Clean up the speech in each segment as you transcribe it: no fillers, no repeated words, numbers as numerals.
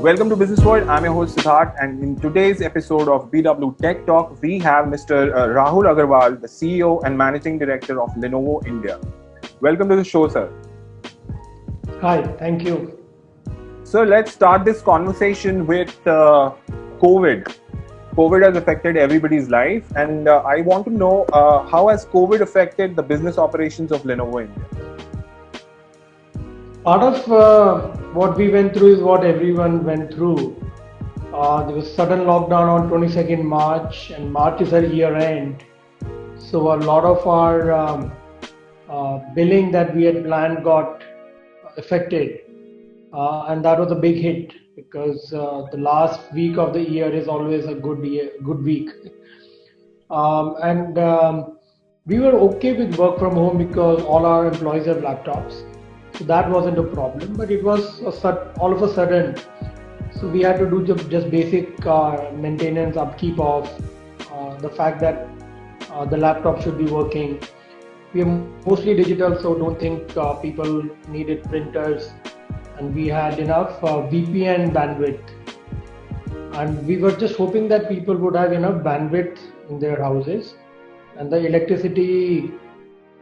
Welcome to Business World. I'm your host Siddharth, and in today's episode of BW Tech Talk, we have Mr. Rahul Agarwal, the CEO and Managing Director of Lenovo India. Welcome to the show, sir. Hi, thank you. So let's start this conversation with COVID. COVID has affected everybody's life, and I want to know how has COVID affected the business operations of Lenovo India? Part of what we went through is what everyone went through. There was sudden lockdown on 22nd March, and March is our year end. So a lot of our billing that we had planned got affected, and that was a big hit because the last week of the year is always a good week. And we were okay with work from home because all our employees have laptops. So that wasn't a problem, but it was all of a sudden. So we had to do just basic maintenance, upkeep of the fact that the laptop should be working. We are mostly digital, so don't think people needed printers, and we had enough VPN bandwidth. And we were just hoping that people would have enough bandwidth in their houses, and the electricity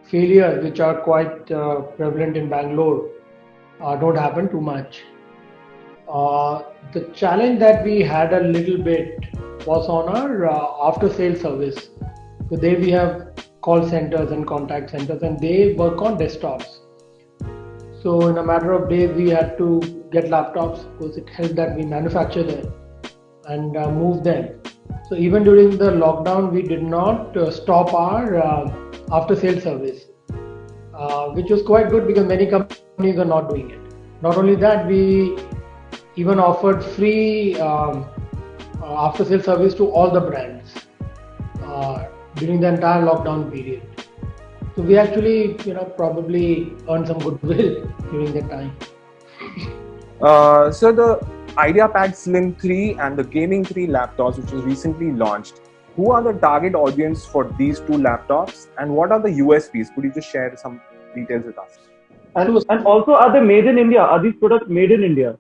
failures, which are quite prevalent in Bangalore, don't happen too much. The challenge that we had a little bit was on our after sales service. So there we have call centers and contact centers, and they work on desktops. So in a matter of days, we had to get laptops because it helped that we manufacture them and move them. So even during the lockdown, we did not stop our after sales service, which was quite good because many companies are not doing it. Not only that, we even offered free after sales service to all the brands during the entire lockdown period. So we actually, probably earned some goodwill during that time. So the IdeaPad Slim 3 and the Gaming 3 laptops, which was recently launched, who are the target audience for these two laptops, and what are the USPs? Could you just share some details with us? And also, are they made in India? Are these products made in India?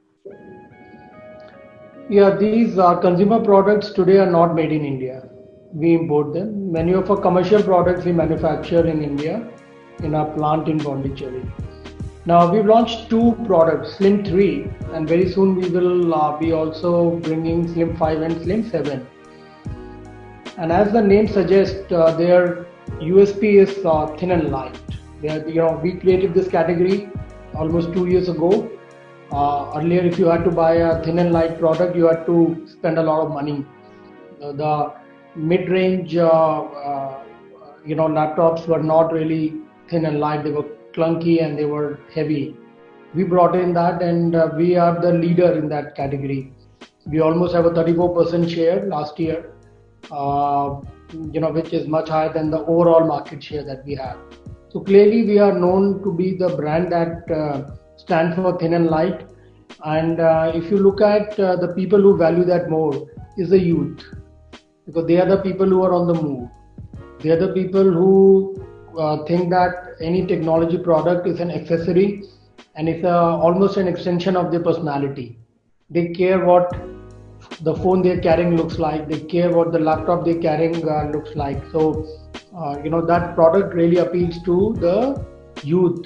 Yeah, these consumer products today are not made in India. We import them. Many of our commercial products we manufacture in India in our plant in Pondicherry. Now we've launched two products, Slim 3, and very soon we will be also bringing Slim 5 and Slim 7. And as the name suggests, their USP is thin and light. We created this category almost 2 years ago. Earlier, if you had to buy a thin and light product, you had to spend a lot of money. The mid-range, laptops were not really thin and light. They were clunky and they were heavy. We brought in that, and we are the leader in that category. We almost have a 34% share last year, which is much higher than the overall market share that we have. So clearly, we are known to be the brand that stands for thin and light. And if you look at the people who value that more is the youth, because they are the people who are on the move. They are the people who think that any technology product is an accessory and it's almost an extension of their personality. They care what the phone they're carrying looks like. They care what the laptop they're carrying looks like. So, that product really appeals to the youth.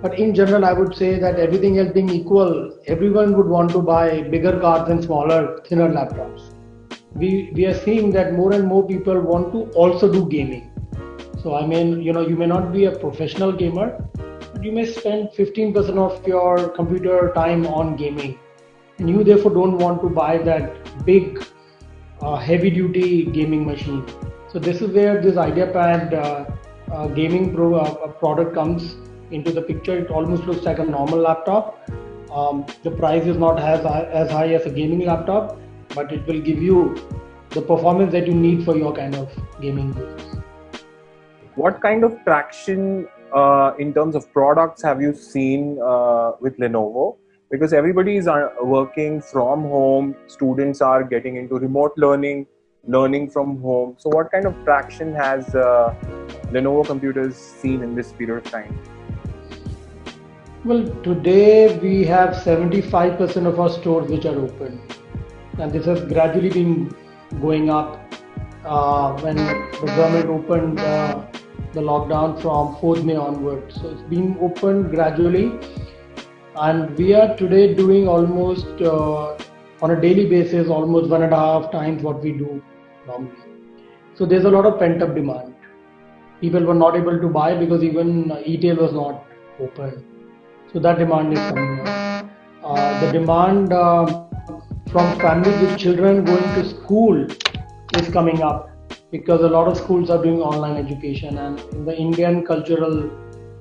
But in general, I would say that everything else being equal, everyone would want to buy bigger cards and smaller, thinner laptops. We are seeing that more and more people want to also do gaming. So you may not be a professional gamer, but you may spend 15% of your computer time on gaming. And you therefore don't want to buy that big, heavy duty gaming machine. So this is where this IdeaPad gaming product comes into the picture. It almost looks like a normal laptop. The price is not as high as a gaming laptop, but it will give you the performance that you need for your kind of gaming use. What kind of traction in terms of products have you seen with Lenovo? Because everybody is working from home, students are getting into remote learning from home. So what kind of traction has Lenovo computers seen in this period of time? Well, today we have 75% of our stores which are open, and this has gradually been going up when the government opened the lockdown from 4th May onwards. So it's been opened gradually, and we are today doing almost on a daily basis almost 1.5 times what we do normally. So there's a lot of pent up demand. People were not able to buy because even e-tail was not open. So that demand is coming up. The demand from families with children going to school is coming up because a lot of schools are doing online education, and in the Indian cultural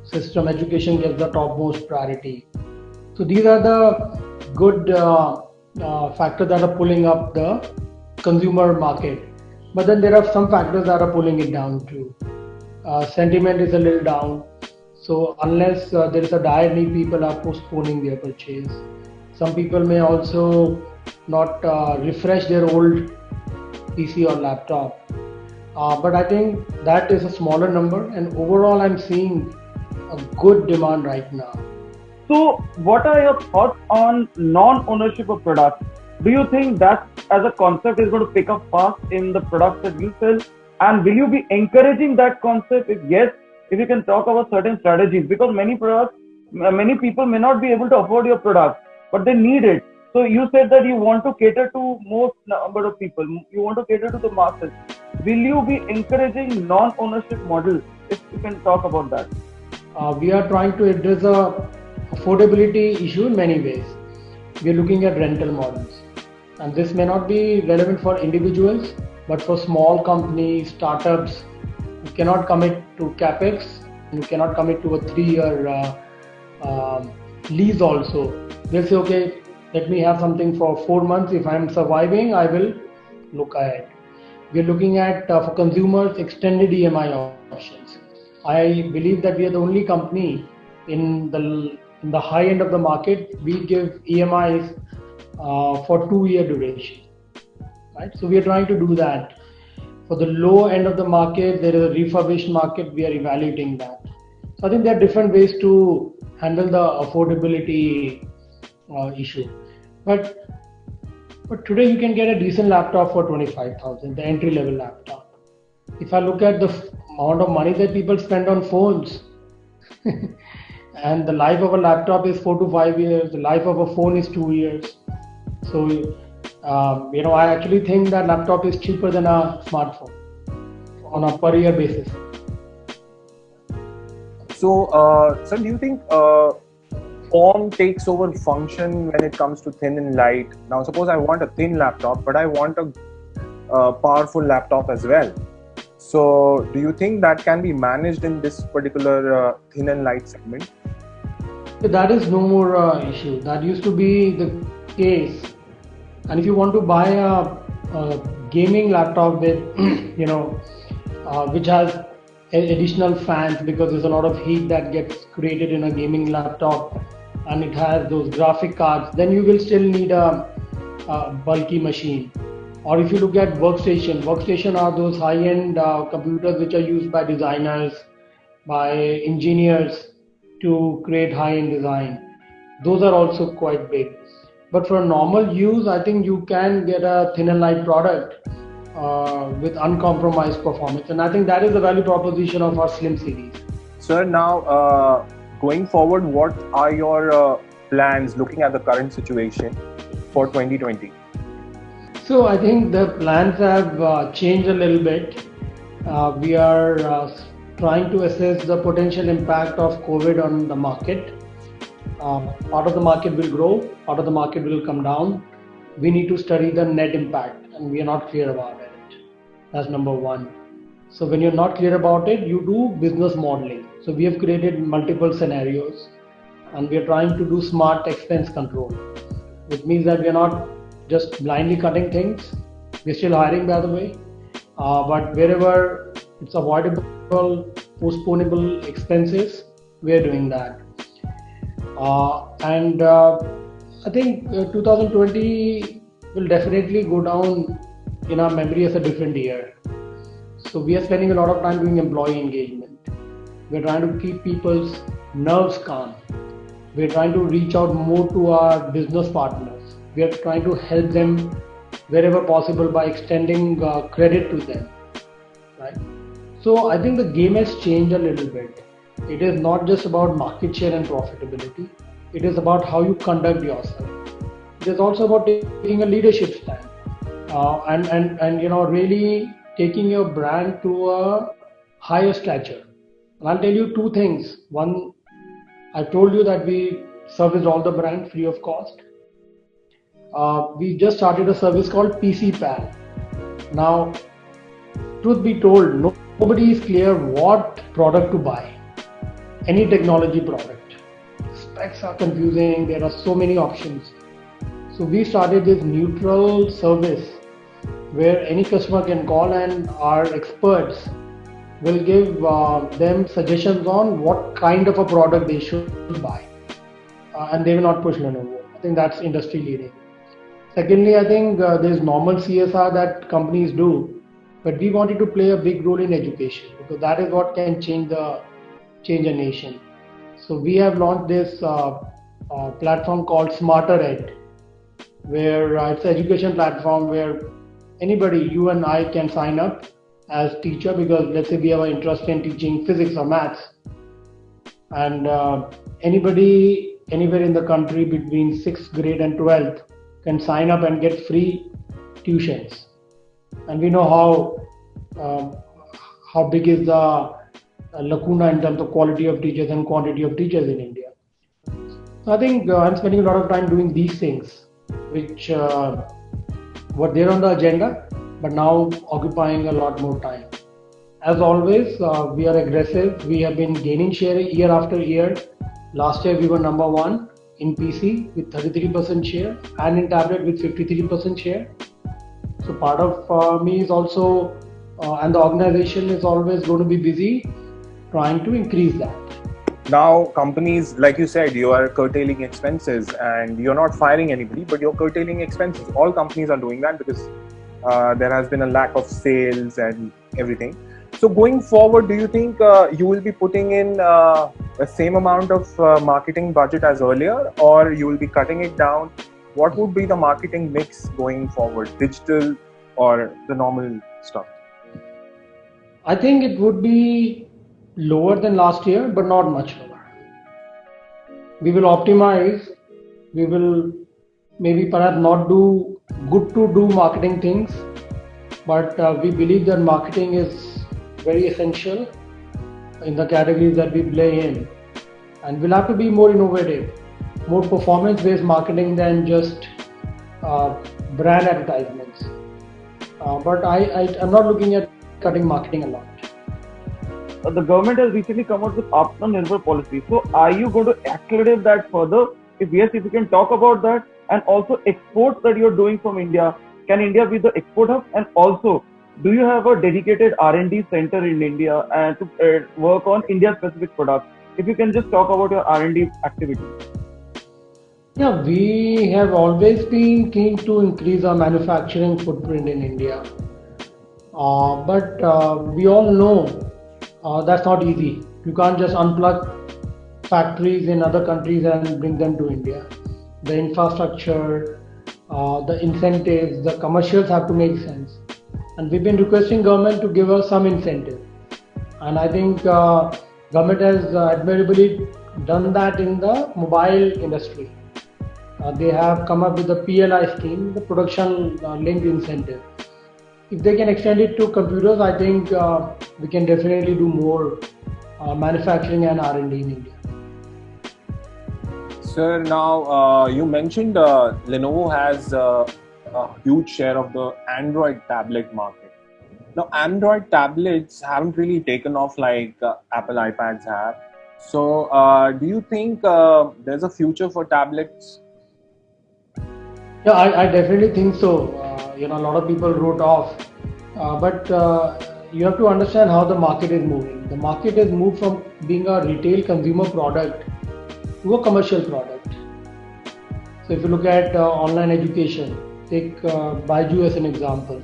system, education gets the topmost priority. So these are the good factors that are pulling up the consumer market. But then there are some factors that are pulling it down too. Sentiment is a little down. So unless there is a dire need, people are postponing their purchase. Some people may also not refresh their old PC or laptop. But I think that is a smaller number, and overall I'm seeing a good demand right now. So, what are your thoughts on non-ownership of products? Do you think that as a concept is going to pick up fast in the products that you sell? And will you be encouraging that concept? If yes, if you can talk about certain strategies, because many products, many people may not be able to afford your product, but they need it. So you said that you want to cater to most number of people. You want to cater to the masses. Will you be encouraging non-ownership model? If you can talk about that. We are trying to address a affordability issue in many ways. We are looking at rental models, and this may not be relevant for individuals, but for small companies, startups, you cannot commit to capex, you cannot commit to a 3-year lease also. They'll say, okay, let me have something for 4 months. If I'm surviving, I will look ahead. We're looking at, for consumers, extended EMI options. I believe that we are the only company in the high end of the market. We give EMIs for 2-year duration, right? So we are trying to do that. For the low end of the market, there is a refurbished market. We are evaluating that. So I think there are different ways to handle the affordability issue. But today you can get a decent laptop for 25,000, the entry level laptop. If I look at the amount of money that people spend on phones, and the life of a laptop is 4 to 5 years, the life of a phone is 2 years. So, I actually think that laptop is cheaper than a smartphone on a per year basis. So, sir, do you think form takes over function when it comes to thin and light? Now, suppose I want a thin laptop, but I want a powerful laptop as well. So, do you think that can be managed in this particular thin and light segment? That is no more issue. That used to be the case. And if you want to buy a gaming laptop with, which has additional fans, because there's a lot of heat that gets created in a gaming laptop, and it has those graphic cards, then you will still need a bulky machine. Or if you look at workstation are those high-end computers which are used by designers, by engineers to create high-end design. Those are also quite big. But for normal use, I think you can get a thin and light product with uncompromised performance. And I think that is the value proposition of our Slim series. Sir, now going forward, what are your plans looking at the current situation for 2020? So I think the plans have changed a little bit. We are trying to assess the potential impact of COVID on the market. Part of the market will grow, part of the market will come down. We need to study the net impact, and we are not clear about it. That's number one. So when you're not clear about it, you do business modeling. So we have created multiple scenarios, and we are trying to do smart expense control, which means that we are not just blindly cutting things. We're still hiring, by the way, but wherever it's avoidable, postponable expenses, we're doing that. And I think 2020 will definitely go down in our memory as a different year. So we are spending a lot of time doing employee engagement. We're trying to keep people's nerves calm. We're trying to reach out more to our business partners. We are trying to help them wherever possible by extending credit to them, right? So I think the game has changed a little bit. It is not just about market share and profitability. It is about how you conduct yourself. It is also about taking a leadership stand, and really taking your brand to a higher stature. And I'll tell you two things. One, I told you that we service all the brand free of cost. We just started a service called PC Pal. Now, truth be told, nobody is clear what product to buy. Any technology product. Specs are confusing. There are so many options. So we started this neutral service where any customer can call and our experts will give them suggestions on what kind of a product they should buy, and they will not push Lenovo. I think that's industry leading. Secondly, I think there's normal CSR that companies do, but we wanted to play a big role in education because that is what can change a nation. So we have launched this platform called Smarter Ed, where it's an education platform where anybody, you and I, can sign up as teacher, because let's say we have an interest in teaching physics or maths, and anybody anywhere in the country between 6th grade and 12th can sign up and get free tuitions. And we know how big is the lacuna in terms of quality of teachers and quantity of teachers in India. So I think I'm spending a lot of time doing these things, which were there on the agenda, but now occupying a lot more time. As always, we are aggressive. We have been gaining share year after year. Last year we were number one in PC with 33% share and in tablet with 53% share. So part of me is also, and the organization is always going to be busy trying to increase that. Now, companies, like you said, you are curtailing expenses and you're not firing anybody, but you're curtailing expenses. All companies are doing that because there has been a lack of sales and everything. So going forward, do you think you will be putting in the same amount of marketing budget as earlier, or you will be cutting it down? What would be the marketing mix going forward, digital or the normal stuff? I think it would be lower than last year, but not much lower. We will optimize. We will maybe perhaps not do good to do marketing things, but we believe that marketing is very essential in the categories that we play in, and we'll have to be more innovative, more performance-based marketing than just brand advertisements. But I'm not looking at cutting marketing a lot. The government has recently come out with Atmanirbhar policy. So are you going to accelerate that further? If yes, if you can talk about that, and also exports that you're doing from India. Can India be the export hub? And also, do you have a dedicated R&D center in India and to work on India-specific products? If you can just talk about your R&D activities. Yeah, we have always been keen to increase our manufacturing footprint in India. But we all know that's not easy. You can't just unplug factories in other countries and bring them to India. The infrastructure, the incentives, the commercials have to make sense. And we've been requesting government to give us some incentive. And I think government has admirably done that in the mobile industry. They have come up with the PLI scheme, the production linked incentive. If they can extend it to computers, I think we can definitely do more manufacturing and R&D in India. Sir, now you mentioned Lenovo has a huge share of the Android tablet market. Now, Android tablets haven't really taken off like Apple iPads have. So, do you think there's a future for tablets? Yeah, I definitely think so. A lot of people wrote off, but you have to understand how the market is moving. The market has moved from being a retail consumer product to a commercial product. So if you look at online education, take Baiju as an example.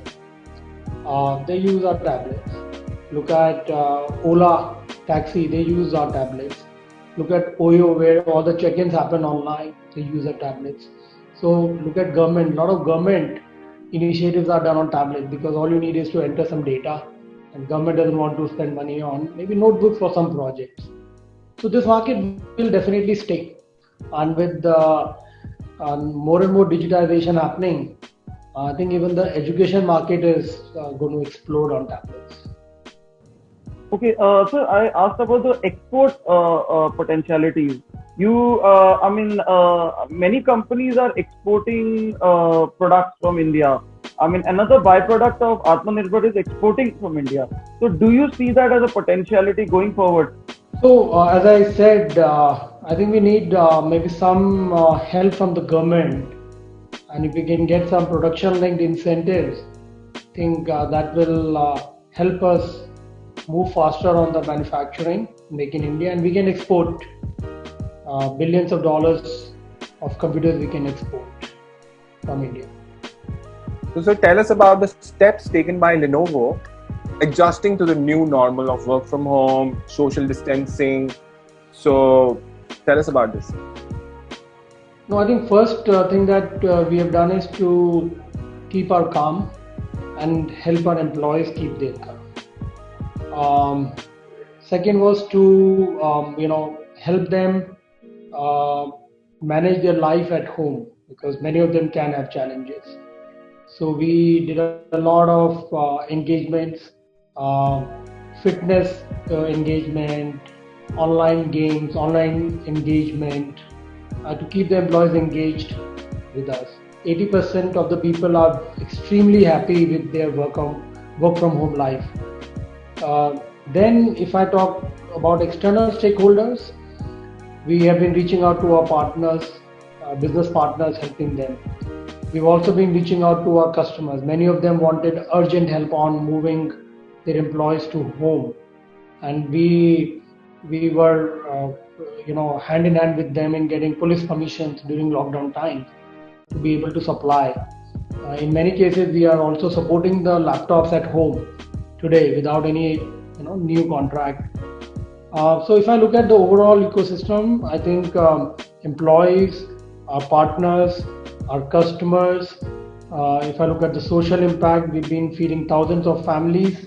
They use our tablets. Look at Ola Taxi, they use our tablets. Look at Oyo, where all the check-ins happen online. They use the tablets. So look at government. A lot of government initiatives are done on tablets because all you need is to enter some data, and government doesn't want to spend money on maybe notebooks for some projects. So this market will definitely stick, and with more and more digitization happening, I think even the education market is going to explode on tablets. Okay, so I asked about the export potentialities. Many companies are exporting products from India. I mean, another byproduct of Atmanirbhar is exporting from India. So, do you see that as a potentiality going forward? So, as I said, I think we need maybe some help from the government, and if we can get some production-linked incentives, I think that will help us move faster on the manufacturing, make in India, and we can export billions of dollars of computers we can export from India. So tell us about the steps taken by Lenovo adjusting to the new normal of work from home, social distancing. So tell us about this. No, I think first thing that we have done is to keep our calm and help our employees keep their calm. Second was to help them manage their life at home, because many of them can have challenges. So we did a lot of engagements, fitness engagement, online games, online engagement, to keep the employees engaged with us. 80% of the people are extremely happy with their work from home life. Then if I talk about external stakeholders, we have been reaching out to our partners, business partners, helping them. We've also been reaching out to our customers. Many of them wanted urgent help on moving their employees to home, and we were hand in hand with them in getting police permissions during lockdown time to be able to supply. In many cases, we are also supporting the laptops at home today without any new contract. So if I look at the overall ecosystem, I think employees, our partners, our customers, if I look at the social impact, we've been feeding thousands of families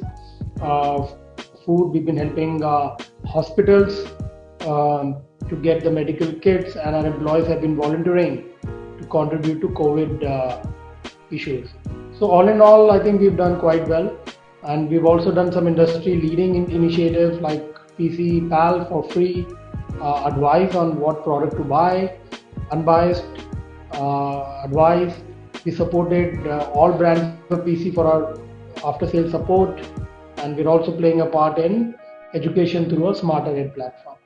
food. We've been helping hospitals to get the medical kits, and our employees have been volunteering to contribute to COVID issues. So all in all, I think we've done quite well, and we've also done some industry leading initiatives like PC PAL for free advice on what product to buy, unbiased advice. We supported all brands of PC for our after-sales support, and we're also playing a part in education through a Smarter Ed platform.